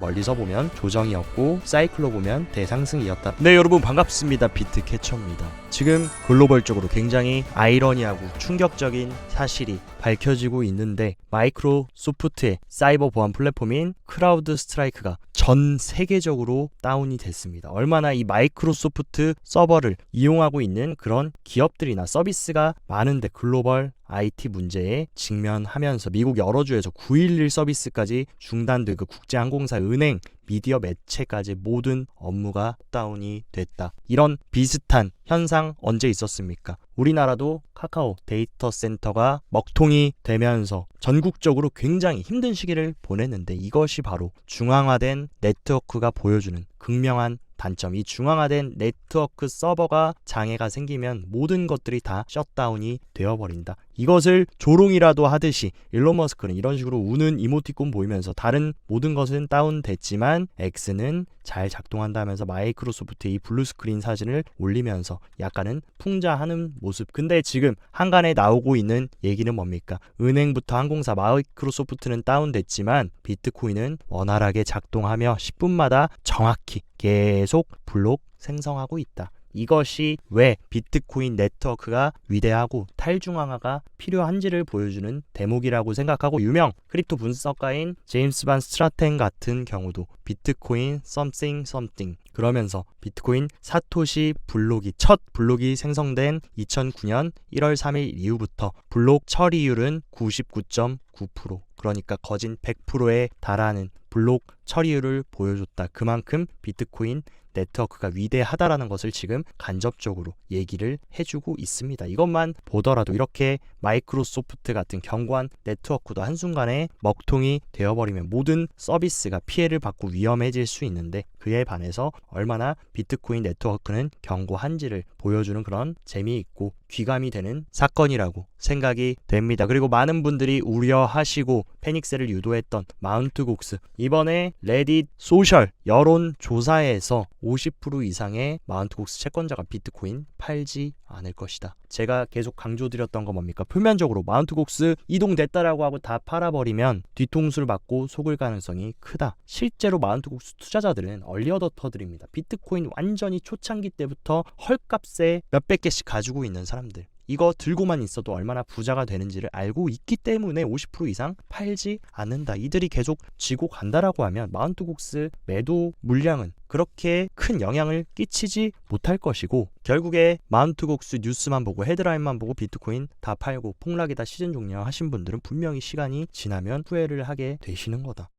멀리서 보면 조정이었고 사이클로 보면 대상승이었다. 네, 여러분 반갑습니다. 비트캐쳐입니다. 지금 글로벌적으로 굉장히 아이러니하고 충격적인 사실이 밝혀지고 있는데, 마이크로소프트의 사이버 보안 플랫폼인 크라우드 스트라이크가 전 세계적으로 다운이 됐습니다. 얼마나 이 마이크로소프트 서버를 이용하고 있는 그런 기업들이나 서비스가 많은데 글로벌 IT 문제에 직면하면서 미국 여러 주에서 9.11 서비스까지 중단되고 국제항공사, 은행, 미디어 매체까지 모든 업무가 다운이 됐다. 이런 비슷한 현상 언제 있었습니까? 우리나라도 카카오 데이터 센터가 먹통이 되면서 전국적으로 굉장히 힘든 시기를 보냈는데, 이것이 바로 중앙화된 네트워크가 보여주는 극명한 단점. 이 중앙화된 네트워크 서버가 장애가 생기면 모든 것들이 다 셧다운이 되어버린다. 이것을 조롱이라도 하듯이 일론 머스크는 이런 식으로 우는 이모티콘 보이면서 다른 모든 것은 다운됐지만 X는 잘 작동한다 하면서 마이크로소프트의 이 블루스크린 사진을 올리면서 약간은 풍자하는 모습. 근데 지금 한간에 나오고 있는 얘기는 뭡니까? 은행부터 항공사, 마이크로소프트는 다운됐지만 비트코인은 원활하게 작동하며 10분마다 정확히 계속 블록 생성하고 있다. 이것이 왜 비트코인 네트워크가 위대하고 탈중앙화가 필요한지를 보여주는 대목이라고 생각하고, 유명 크립토 분석가인 제임스 반 스트라텐 같은 경우도 비트코인 something 그러면서 비트코인 사토시 블록이 첫 블록이 생성된 2009년 1월 3일 이후부터 블록 처리율은 99.9%, 그러니까 거진 100%에 달하는 블록 처리율을 보여줬다. 그만큼 비트코인 네트워크가 위대하다라는 것을 지금 간접적으로 얘기를 해주고 있습니다. 이것만 보더라도 이렇게 마이크로소프트 같은 견고한 네트워크도 한순간에 먹통이 되어버리면 모든 서비스가 피해를 받고 위험해질 수 있는데, 그에 반해서 얼마나 비트코인 네트워크는 견고한지를 보여주는 그런 재미있고 귀감이 되는 사건이라고 생각이 됩니다. 그리고 많은 분들이 우려하시고 패닉셀을 유도했던 마운트 곡스, 이번에 레딧 소셜 여론조사에서 50% 이상의 마운트 곡스 채권자가 비트코인 팔지 않을 것이다. 제가 계속 강조드렸던 건 뭡니까? 표면적으로 마운트 곡스 이동됐다라고 하고 다 팔아버리면 뒤통수를 맞고 속을 가능성이 크다. 실제로 마운트 곡스 투자자들은 얼리어더터들입니다. 비트코인 완전히 초창기 때부터 헐값에 몇백 개씩 가지고 있는 사람들. 이거 들고만 있어도 얼마나 부자가 되는지를 알고 있기 때문에 50% 이상 팔지 않는다. 이들이 계속 지고 간다라고 하면 마운트 곡스 매도 물량은 그렇게 큰 영향을 끼치지 못할 것이고, 결국에 마운트 곡스 뉴스만 보고 헤드라인만 보고 비트코인 다 팔고 폭락이다, 시즌 종료 하신 분들은 분명히 시간이 지나면 후회를 하게 되시는 거다.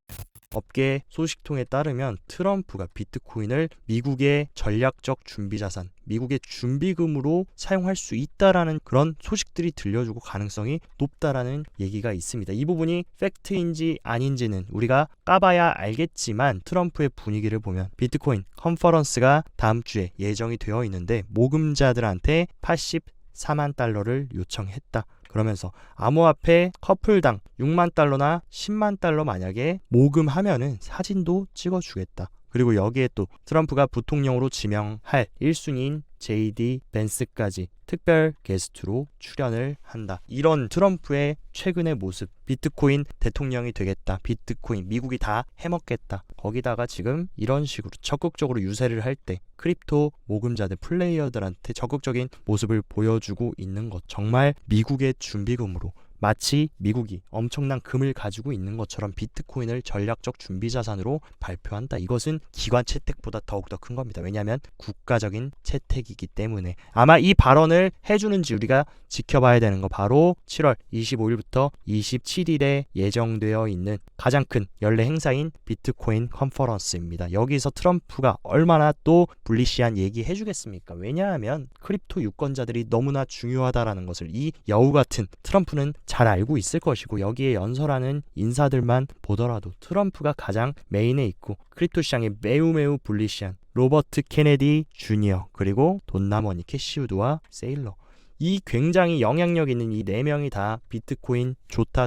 업계 소식통에 따르면 트럼프가 비트코인을 미국의 전략적 준비자산, 미국의 준비금으로 사용할 수 있다라는 그런 소식들이 들려주고 가능성이 높다라는 얘기가 있습니다. 이 부분이 팩트인지 아닌지는 우리가 까봐야 알겠지만, 트럼프의 분위기를 보면 비트코인 컨퍼런스가 다음 주에 예정이 되어 있는데 모금자들한테 84만 달러를 요청했다. 그러면서 암호화폐 커플당 6만 달러나 10만 달러 만약에 모금하면은 사진도 찍어주겠다. 그리고 여기에 또 트럼프가 부통령으로 지명할 1순위인 JD 벤스까지 특별 게스트로 출연을 한다. 이런 트럼프의 최근의 모습, 비트코인 대통령이 되겠다, 비트코인 미국이 다 해먹겠다, 거기다가 지금 이런 식으로 적극적으로 유세를 할 때 크립토 모금자들, 플레이어들한테 적극적인 모습을 보여주고 있는 것, 정말 미국의 준비금으로, 마치 미국이 엄청난 금을 가지고 있는 것처럼 비트코인을 전략적 준비자산으로 발표한다. 이것은 기관 채택보다 더욱더 큰 겁니다. 왜냐하면 국가적인 채택이기 때문에. 아마 이 발언을 해주는지 우리가 지켜봐야 되는 거, 바로 7월 25일부터 27일에 예정되어 있는 가장 큰 연례 행사인 비트코인 컨퍼런스입니다. 여기서 트럼프가 얼마나 또 불리시한 얘기 해주겠습니까? 왜냐하면 크립토 유권자들이 너무나 중요하다라는 것을 이 여우 같은 트럼프는 잘 알고 있을 것이고, 여기에 연설하는 인사들만 보더라도 트럼프가 가장 메인에 있고 크립토 시장에 매우 불리시한 로버트 케네디 주니어, 그리고 돈나머니 캐시우드와 세일러, 이 굉장히 영향력 있는 이 4명이 다 비트코인 좋다.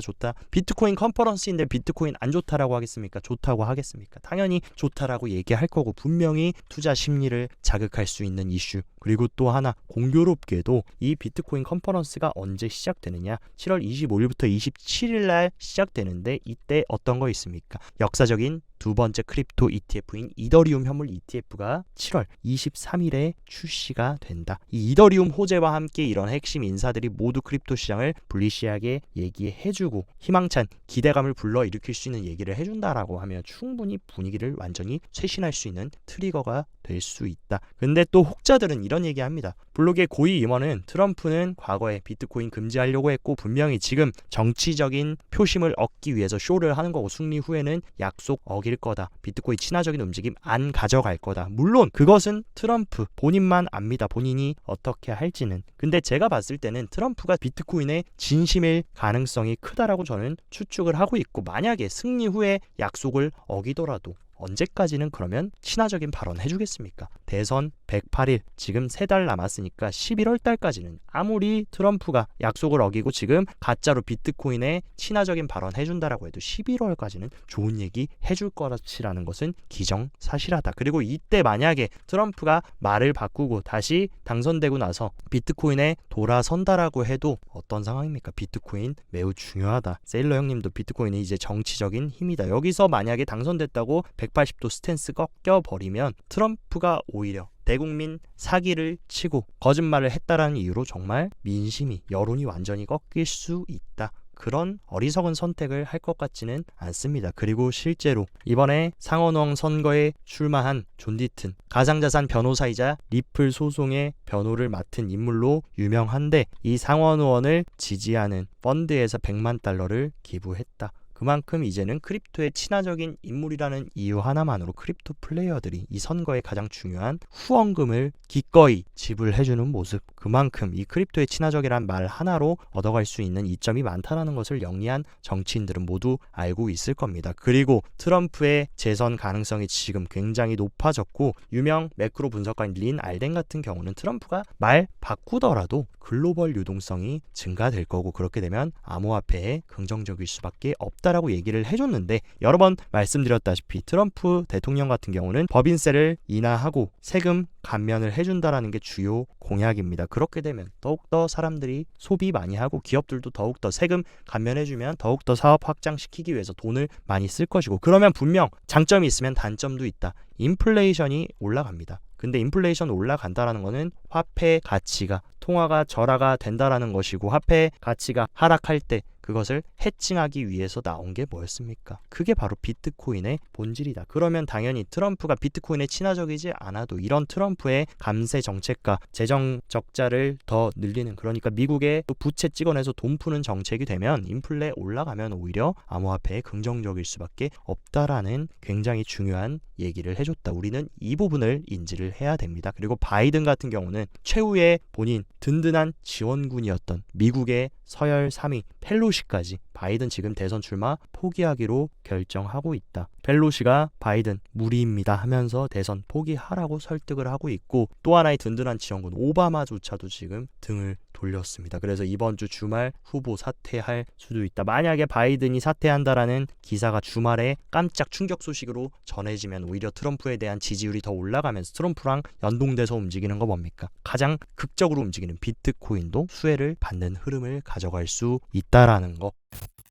비트코인 컨퍼런스인데 비트코인 안 좋다라고 하겠습니까? 좋다고 하겠습니까? 당연히 좋다라고 얘기할 거고, 분명히 투자 심리를 자극할 수 있는 이슈, 그리고 또 하나 공교롭게도 이 비트코인 컨퍼런스가 언제 시작되느냐, 7월 25일부터 27일 날 시작되는데 이때 어떤 거 있습니까? 역사적인 두 번째 크립토 ETF인 이더리움 현물 ETF가 7월 23일에 출시가 된다. 이 이더리움 호재와 함께 이런 핵심 인사들이 모두 크립토 시장을 불리시하게 얘기해주고 희망찬 기대감을 불러일으킬 수 있는 얘기를 해준다라고 하면 충분히 분위기를 완전히 쇄신할 수 있는 트리거가 될 수 있다. 근데 또 혹자들은 이런 얘기합니다. 블로그의 고위 임원은 트럼프는 과거에 비트코인 금지하려고 했고 분명히 지금 정치적인 표심을 얻기 위해서 쇼를 하는 거고 승리 후에는 약속 어길 거다. 비트코인 친화적인 움직임 안 가져갈 거다. 물론 그것은 트럼프 본인만 압니다. 본인이 어떻게 할지는. 근데 제가 봤을 때는 트럼프가 비트코인의 진심일 가능성이 크다라고 저는 추측을 하고 있고 만약에 승리 후에 약속을 어기더라도 언제까지는 그러면 친화적인 발언 해주겠습니까? 대선 108일 지금 3달 남았으니까 11월 달까지는 아무리 트럼프가 약속을 어기고 지금 가짜로 비트코인에 친화적인 발언 해준다라고 해도 11월까지는 좋은 얘기 해줄 거라는 것은 기정사실하다. 그리고 이때 만약에 트럼프가 말을 바꾸고 다시 당선되고 나서 비트코인에 돌아선다라고 해도 어떤 상황입니까? 비트코인 매우 중요하다. 세일러 형님도 비트코인이 이제 정치적인 힘이다. 여기서 만약에 당선됐다고 180도 스탠스 꺾여버리면 트럼프가 오히려 대국민 사기를 치고 거짓말을 했다라는 이유로 정말 민심이 여론이 완전히 꺾일 수 있다. 그런 어리석은 선택을 할 것 같지는 않습니다. 그리고 실제로 이번에 상원의원 선거에 출마한 존 디튼 가상자산 변호사이자 리플 소송의 변호를 맡은 인물로 유명한데 이 상원의원을 지지하는 펀드에서 100만 달러를 기부했다. 그만큼 이제는 크립토의 친화적인 인물이라는 이유 하나만으로 크립토 플레이어들이 이 선거에 가장 중요한 후원금을 기꺼이 지불해주는 모습, 그만큼 이 크립토의 친화적이란 말 하나로 얻어갈 수 있는 이점이 많다는 것을 영리한 정치인들은 모두 알고 있을 겁니다. 그리고 트럼프의 재선 가능성이 지금 굉장히 높아졌고 유명 매크로 분석가인 린 알덴 같은 경우는 트럼프가 말 바꾸더라도 글로벌 유동성이 증가될 거고 그렇게 되면 암호화폐에 긍정적일 수밖에 없다라고 얘기를 해줬는데 여러 번 말씀드렸다시피 트럼프 대통령 같은 경우는 법인세를 인하하고 세금 감면을 해준다라는 게 주요 공약입니다. 그렇게 되면 더욱더 사람들이 소비 많이 하고 기업들도 더욱더 세금 감면해주면 더욱더 사업 확장시키기 위해서 돈을 많이 쓸 것이고 그러면 분명 장점이 있으면 단점도 있다. 인플레이션이 올라갑니다. 근데 인플레이션 올라간다라는 거는 화폐 가치가 통화가 절하가 된다라는 것이고 화폐 가치가 하락할 때 그것을 해칭하기 위해서 나온 게 뭐였습니까? 그게 바로 비트코인의 본질이다. 그러면 당연히 트럼프가 비트코인에 친화적이지 않아도 이런 트럼프의 감세 정책과 재정 적자를 더 늘리는 그러니까 미국의 또 부채 찍어내서 돈 푸는 정책이 되면 인플레 올라가면 오히려 암호화폐에 긍정적일 수밖에 없다라는 굉장히 중요한 얘기를 해줬다. 우리는 이 부분을 인지를 해야 됩니다. 그리고 바이든 같은 경우는 최후의 본인 든든한 지원군이었던 미국의 서열 3위 펠로시까지 바이든 지금 대선 출마 포기하기로 결정하고 있다. 펠로시가 바이든 무리입니다 하면서 대선 포기하라고 설득을 하고 있고 또 하나의 든든한 지원군 오바마조차도 지금 등을 돌렸습니다. 그래서 이번 주 주말 후보 사퇴할 수도 있다. 만약에 바이든이 사퇴한다라는 기사가 주말에 깜짝 충격 소식으로 전해지면 오히려 트럼프에 대한 지지율이 더 올라가면서 트럼프랑 연동돼서 움직이는 거 뭡니까? 가장 극적으로 움직이는 비트코인도 수혜를 받는 흐름을 가져갈 수 있다라는 거.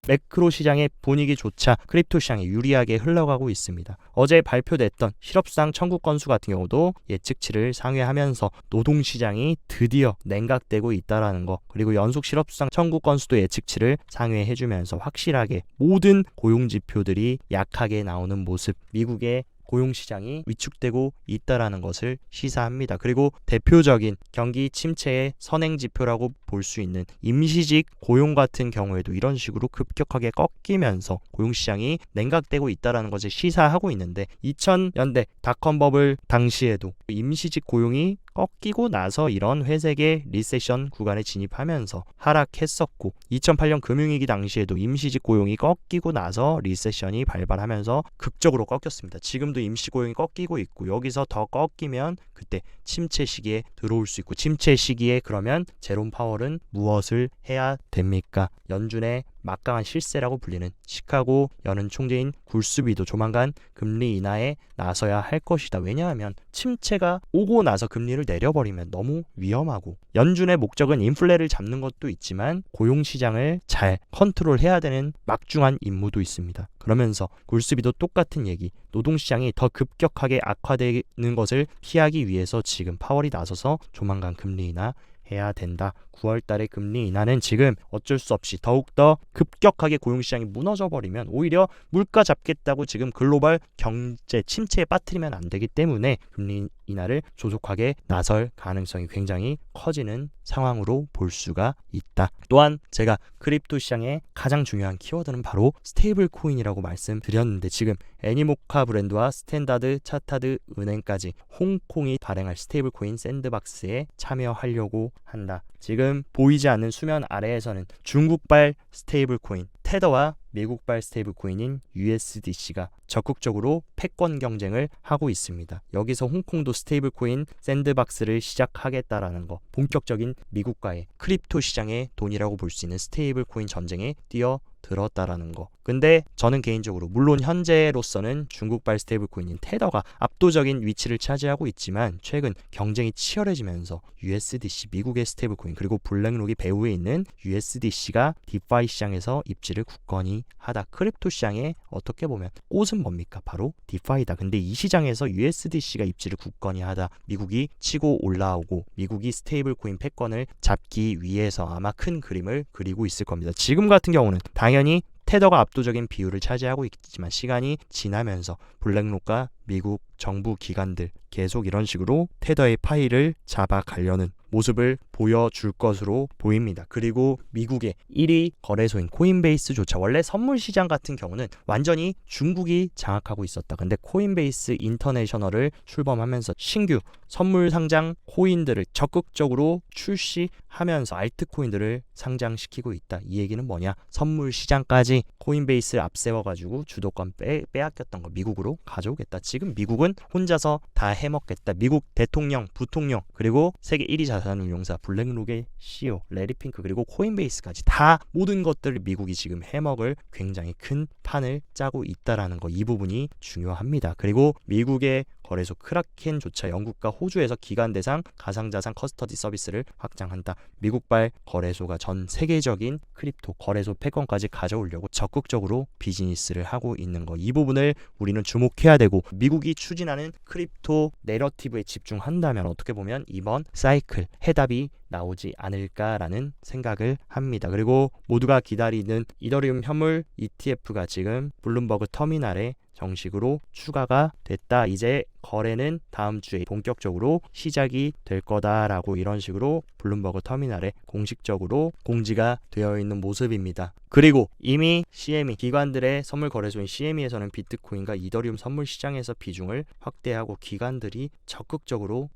매크로 시장의 분위기조차 크립토 시장에 유리하게 흘러가고 있습니다. 어제 발표됐던 실업수당 청구 건수 같은 경우도 예측치를 상회하면서 노동시장이 드디어 냉각되고 있다라는 거 그리고 연속 실업수당 청구 건수도 예측치를 상회해주면서 확실하게 모든 고용지표들이 약하게 나오는 모습 미국의 고용시장이 위축되고 있다라는 것을 시사합니다. 그리고 대표적인 경기 침체의 선행지표라고 볼 수 있는 임시직 고용 같은 경우에도 이런 식으로 급격하게 꺾이면서 고용시장이 냉각되고 있다라는 것을 시사하고 있는데 2000년대 닷컴 버블 당시에도 임시직 고용이 꺾이고 나서 이런 회색의 리세션 구간에 진입하면서 하락했었고 2008년 금융위기 당시에도 임시직 고용이 꺾이고 나서 리세션이 발발하면서 극적으로 꺾였습니다. 지금도 임시 고용이 꺾이고 있고 여기서 더 꺾이면 그때 침체 시기에 들어올 수 있고 침체 시기에 그러면 제롬 파월은 무엇을 해야 됩니까? 연준의 막강한 실세라고 불리는 시카고 연은 총재인 굴스비도 조만간 금리 인하에 나서야 할 것이다. 왜냐하면 침체가 오고 나서 금리를 내려버리면 너무 위험하고, 연준의 목적은 인플레를 잡는 것도 있지만 고용시장을 잘 컨트롤해야 되는 막중한 임무도 있습니다. 그러면서 굴스비도 똑같은 얘기, 노동시장이 더 급격하게 악화되는 것을 피하기 위해서 지금 파월이 나서서 조만간 금리 인하 해야 된다. 9월 달에 금리 인하는 지금 어쩔 수 없이 더욱더 급격하게 고용시장이 무너져 버리면 오히려 물가 잡겠다고 지금 글로벌 경제 침체에 빠뜨리면 안 되기 때문에 금리 인하를 조속하게 나설 가능성이 굉장히 커지는 상황으로 볼 수가 있다. 또한 제가 크립토 시장의 가장 중요한 키워드는 바로 스테이블 코인이라고 말씀드렸는데, 지금 애니모카 브랜드와 스탠다드 차타드 은행까지 홍콩이 발행할 스테이블 코인 샌드박스에 참여하려고 한다. 지금 보이지 않는 수면 아래에서는 중국발 스테이블 코인 테더와 미국발 스테이블 코인인 USDC가 적극적으로 패권 경쟁을 하고 있습니다. 여기서 홍콩도 스테이블 코인 샌드박스를 시작하겠다라는 거, 본격적인 미국과의 크립토 시장의 돈이라고 볼 수 있는 스테이블 코인 전쟁에 뛰어들었다라는 거. 근데 저는 개인적으로 물론 현재로서는 중국발 스테이블 코인인 테더가 압도적인 위치를 차지하고 있지만, 최근 경쟁이 치열해지면서 USDC 미국의 스테이블 코인 그리고 블랙록이 배후에 있는 USDC가 디파이 시장에서 입지를 굳건히 하다. 크립토 시장에 어떻게 보면 꽃은 뭡니까? 바로 디파이다. 근데 이 시장에서 USDC가 입지를 굳건히 하다, 미국이 치고 올라오고 미국이 스테이블 코인 패권을 잡기 위해서 아마 큰 그림을 그리고 있을 겁니다. 지금 같은 경우는 당연히 테더가 압도적인 비율을 차지하고 있지만, 시간이 지나면서 블랙록과 미국 정부 기관들 계속 이런 식으로 테더의 파이를 잡아가려는 모습을 보여줄 것으로 보입니다. 그리고 미국의 1위 거래소인 코인베이스조차, 원래 선물 시장 같은 경우는 완전히 중국이 장악하고 있었다. 근데 코인베이스 인터내셔널을 출범하면서 신규 선물 상장 코인들을 적극적으로 출시하면서 알트코인들을 상장시키고 있다. 이 얘기는 뭐냐? 선물 시장까지 코인베이스를 앞세워가지고 주도권 빼앗겼던 거 미국으로 가져오겠다. 지금 미국은 혼자서 다 해먹겠다. 미국 대통령, 부통령, 그리고 세계 1위 자산운용사 블랙록의 CEO 레리 핑크, 그리고 코인베이스까지 다 모든 것들을 미국이 지금 해먹을 굉장히 큰 판을 짜고 있다라는 거, 이 부분이 중요합니다. 그리고 미국의 거래소 크라켄조차 영국과 호주에서 기관 대상 가상자산 커스터디 서비스를 확장한다. 미국발 거래소가 전 세계적인 크립토 거래소 패권까지 가져오려고 적극적으로 비즈니스를 하고 있는 거, 이 부분을 우리는 주목해야 되고, 미국이 추진하는 크립토 내러티브에 집중한다면 어떻게 보면 이번 사이클 해답이 나오지 않을까라는 생각을 합니다. 그리고 모두가 기다리는 이더리움 현물 ETF가 지금 블룸버그 터미널에 정식으로 추가가 됐다. 이제 거래는 다음 주에 본격적으로 시작이 될 거다라고 이런 식으로 블룸버그 터미널에 공식적으로 공지가 되어 있는 모습입니다. 그리고 이미 CME 기관들의 선물 거래소인 CME에서는 비트코인과 이더리움 선물 시장에서 비중을 확대하고 기관들이 적극적으로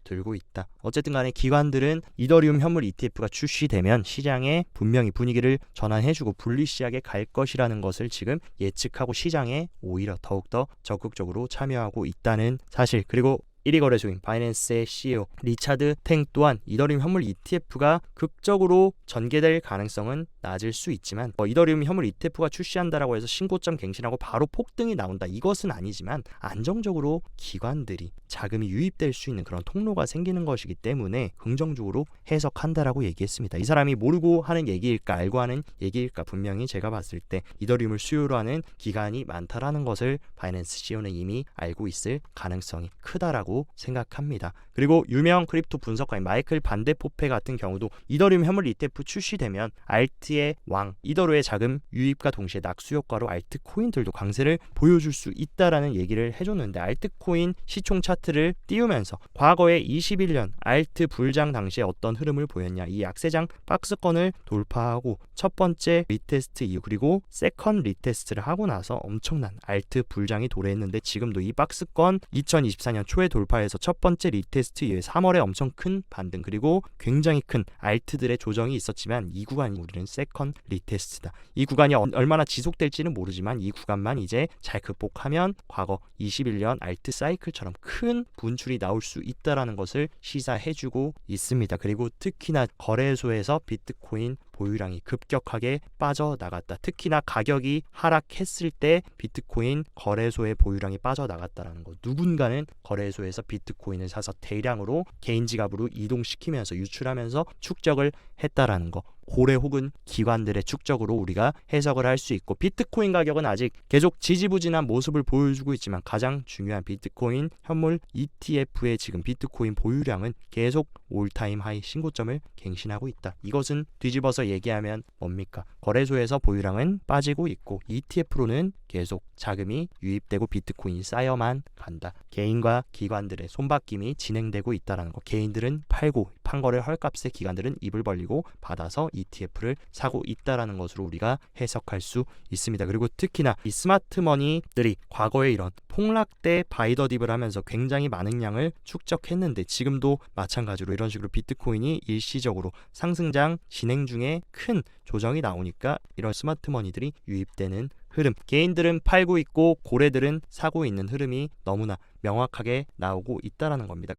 들고 있다. 어쨌든 간에 기관들은 이더리움 현물 ETF가 출시되면 시장에 분명히 분위기를 전환해주고 불리시하게 갈 것이라는 것을 지금 예측하고 시장에 오히려 더욱더 적극적으로 참여하고 있다는 사실. 그리고 1위 거래소인 바이낸스의 CEO 리차드 탱 또한 이더리움 현물 ETF가 극적으로 전개될 가능성은 낮을 수 있지만, 이더리움 현물 ETF가 출시한다라고 해서 신고점 갱신하고 바로 폭등이 나온다, 이것은 아니지만 안정적으로 기관들이 자금이 유입될 수 있는 그런 통로가 생기는 것이기 때문에 긍정적으로 해석한다라고 얘기했습니다. 이 사람이 모르고 하는 얘기일까 알고 하는 얘기일까, 분명히 제가 봤을 때 이더리움을 수요로 하는 기관이 많다라는 것을 바이낸스 CEO는 이미 알고 있을 가능성이 크다라고 생각합니다. 그리고 유명 크립토 분석가인 마이클 반데포페 같은 경우도 이더리움 현물 ETF 출시되면 알트의 왕 이더로의 자금 유입과 동시에 낙수 효과로 알트코인들도 강세를 보여줄 수 있다라는 얘기를 해줬는데, 알트코인 시총 차트를 띄우면서 과거에 21년 알트 불장 당시에 어떤 흐름을 보였냐, 이 약세장 박스권을 돌파하고 첫 번째 리테스트 이후 그리고 세컨 리테스트를 하고 나서 엄청난 알트 불장이 도래했는데, 지금도 이 박스권 2024년 초에 돌파해서 첫 번째 리테스트 이후에 3월에 엄청 큰 반등, 그리고 굉장히 큰 알트들의 조정이 있었지만 이 구간이 우리는 세컨 리테스트다. 이 구간이 얼마나 지속될지는 모르지만 이 구간만 이제 잘 극복하면 과거 21년 알트 사이클처럼 큰 분출이 나올 수 있다라는 것을 시사해주고 있습니다. 그리고 특히나 거래소에서 비트코인 보유량이 급격하게 빠져나갔다. 특히나 가격이 하락했을 때 비트코인 거래소의 보유량이 빠져나갔다라는 거. 누군가는 거래소에서 비트코인을 사서 대량으로 개인 지갑으로 이동시키면서 유출하면서 축적을 했다라는 거. 고래 혹은 기관들의 축적으로 우리가 해석을 할 수 있고, 비트코인 가격은 아직 계속 지지부진한 모습을 보여주고 있지만 가장 중요한 비트코인 현물 ETF의 지금 비트코인 보유량은 계속 올타임 하이 신고점을 갱신하고 있다. 이것은 뒤집어서 얘기하면 뭡니까? 거래소에서 보유량은 빠지고 있고 ETF로는 계속 자금이 유입되고 비트코인이 쌓여만 간다. 개인과 기관들의 손바뀜이 진행되고 있다는 거. 개인들은 팔고 판 거를 헐값에 기관들은 입을 벌리고 받아서 ETF를 사고 있다라는 것으로 우리가 해석할 수 있습니다. 그리고 특히나 이 스마트머니들이 과거에 이런 폭락 때 바이더딥을 하면서 굉장히 많은 양을 축적했는데 지금도 마찬가지로 이런 식으로 비트코인이 일시적으로 상승장 진행 중에 큰 조정이 나오니까 이런 스마트머니들이 유입되는 흐름, 개인들은 팔고 있고 고래들은 사고 있는 흐름이 너무나 명확하게 나오고 있다는 겁니다.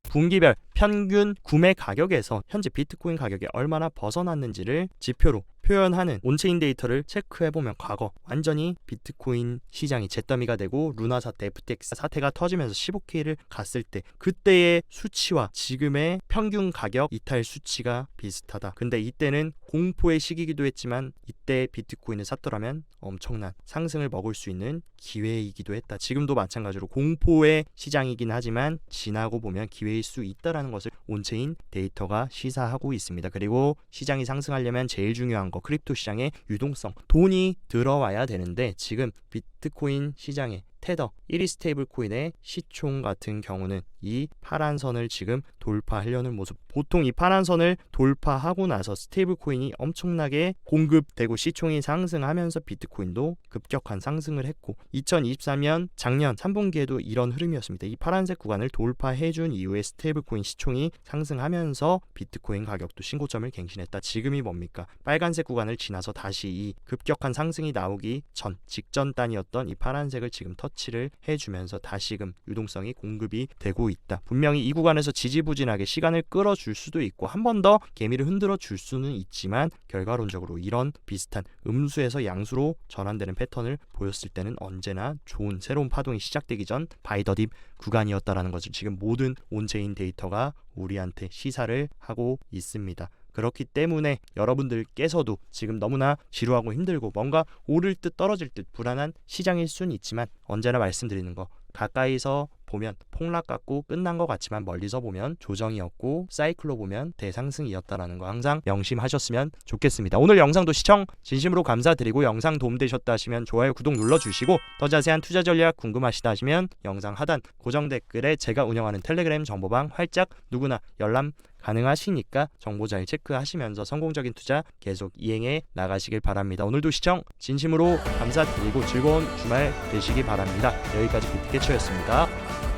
분기별 평균 구매 가격에서 현재 비트코인 가격이 얼마나 벗어났는지를 지표로 표현하는 온체인 데이터를 체크해보면 과거 완전히 비트코인 시장이 잿더미가 되고 루나 사태, FTX 사태가 터지면서 15K를 갔을 때 그때의 수치와 지금의 평균 가격 이탈 수치가 비슷하다. 근데 이때는 공포의 시기이기도 했지만 이때 비트코인을 샀더라면 엄청난 상승을 먹을 수 있는 기회이기도 했다. 지금도 마찬가지로 공포의 시장이긴 하지만 지나고 보면 기회일 수 있다라는 것을 온체인 데이터가 시사하고 있습니다. 그리고 시장이 상승하려면 제일 중요한 거 크립토 시장의 유동성, 돈이 들어와야 되는데 지금 비트코인 시장에 테더 1위 스테이블 코인의 시총 같은 경우는 이 파란 선을 지금 돌파하려는 모습. 보통 이 파란 선을 돌파하고 나서 스테이블 코인이 엄청나게 공급되고 시총이 상승하면서 비트코인도 급격한 상승을 했고 2023년 작년 3분기에도 이런 흐름이었습니다. 이 파란색 구간을 돌파해준 이후에 스테이블 코인 시총이 상승하면서 비트코인 가격도 신고점을 갱신했다. 지금이 뭡니까? 빨간색 구간을 지나서 다시 이 급격한 상승이 나오기 전 직전 단이었던 이 파란색을 지금 터치를 해주면서 다시금 유동성이 공급이 되고 있다. 분명히 이 구간에서 지지부진하게 시간을 끌어줄 수도 있고 한 번 더 개미를 흔들어 줄 수는 있지만 결과론적으로 이런 비슷한 음수에서 양수로 전환되는 패턴을 보였을 때는 언제나 좋은 새로운 파동이 시작되기 전 바이더딥 구간이었다라는 것을 지금 모든 온체인 데이터가 우리한테 시사를 하고 있습니다. 그렇기 때문에 여러분들께서도 지금 너무나 지루하고 힘들고 뭔가 오를 듯 떨어질 듯 불안한 시장일 수는 있지만 언제나 말씀드리는 거, 가까이서 보면 폭락 같고 끝난 것 같지만 멀리서 보면 조정이었고 사이클로 보면 대상승이었다라는 거 항상 명심하셨으면 좋겠습니다. 오늘 영상도 시청 진심으로 감사드리고 영상 도움되셨다 하시면 좋아요, 구독 눌러주시고 더 자세한 투자 전략 궁금하시다 하시면 영상 하단 고정 댓글에 제가 운영하는 텔레그램 정보방 활짝 누구나 열람 가능하시니까 정보 잘 체크하시면서 성공적인 투자 계속 이행해 나가시길 바랍니다. 오늘도 시청 진심으로 감사드리고 즐거운 주말 되시기 바랍니다. 여기까지 비트캐쳐였습니다.